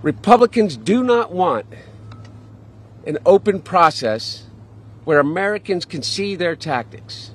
Republicans do not want an open process where Americans can see their tactics.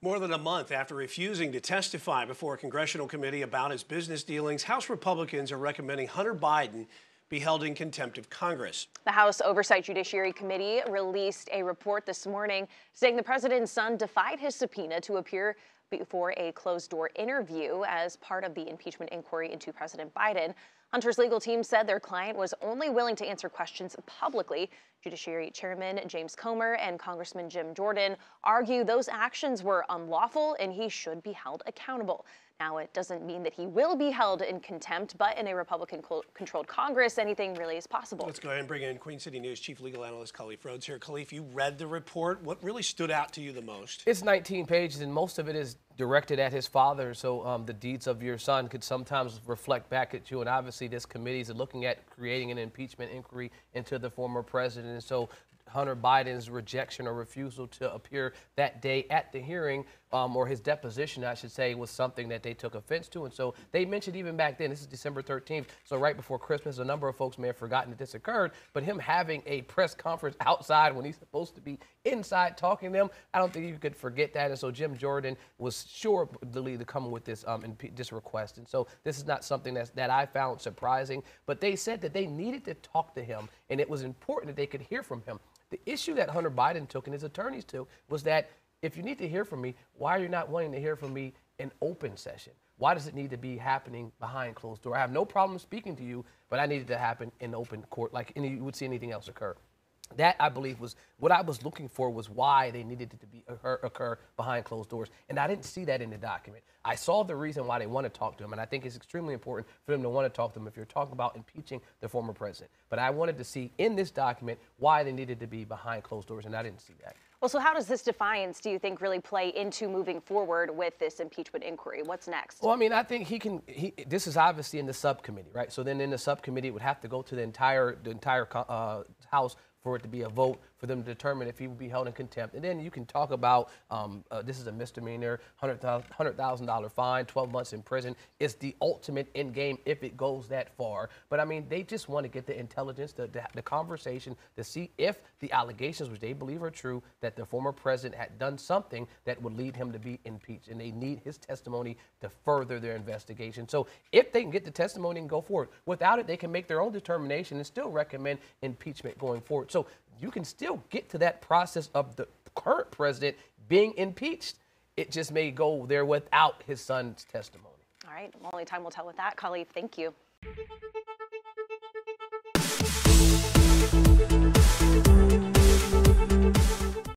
More than a month after refusing to testify before a congressional committee about his business dealings, House Republicans are recommending Hunter Biden be held in contempt of Congress. The House Oversight Judiciary Committee released a report this morning saying the president's son defied his subpoena to appear before a closed-door interview as part of the impeachment inquiry into President Biden. Hunter's legal team said their client was only willing to answer questions publicly. Judiciary Chairman James Comer and Congressman Jim Jordan argue those actions were unlawful and he should be held accountable. Now, it doesn't mean that he will be held in contempt, but in a Republican-controlled Congress, anything really is possible. Let's go ahead and bring in Queen City News Chief Legal Analyst Khalif Rhodes here. Khalif, you read the report. What really stood out to you the most? It's 19 pages, and most of it is directed at his father, so the deeds of your son could sometimes reflect back at you. And obviously, this committee is looking at creating an impeachment inquiry into the former president. And so Hunter Biden's rejection or refusal to appear that day at the hearing, or his deposition, I should say, was something that they took offense to. And so they mentioned even back then, this is December 13th, so right before Christmas, a number of folks may have forgotten that this occurred, but him having a press conference outside when he's supposed to be inside talking to them, I don't think you could forget that. And so Jim Jordan was sure to come with this request. And so this is not something that I found surprising, but they said that they needed to talk to him, and it was important that they could hear from him. The issue that Hunter Biden took and his attorneys took was that if you need to hear from me, why are you not wanting to hear from me in open session? Why does it need to be happening behind closed door? I have no problem speaking to you, but I need it to happen in open court, like you would see anything else occur. That, I believe, was what I was looking for, was why they needed it to occur behind closed doors. And I didn't see that in the document. I saw the reason why they want to talk to him, and I think it's extremely important for them to want to talk to him if you're talking about impeaching the former president. But I wanted to see in this document why they needed to be behind closed doors, and I didn't see that. Well, so how does this defiance, do you think, really play into moving forward with this impeachment inquiry? What's next? Well, I mean, I think this is obviously in the subcommittee, right? So then in the subcommittee, it would have to go to the entire House for it to be a vote for them to determine if he would be held in contempt. And then you can talk about this is a misdemeanor, $100,000 fine, 12 months in prison. It's the ultimate end game if it goes that far. But, I mean, they just want to get the intelligence, the conversation, to see if the allegations, which they believe are true, that the former president had done something that would lead him to be impeached. And they need his testimony to further their investigation. So if they can get the testimony and go forward, without it, they can make their own determination and still recommend impeachment going forward. So you can still get to that process of the current president being impeached. It just may go there without his son's testimony. All right. Only time will tell with that. Khalif, thank you.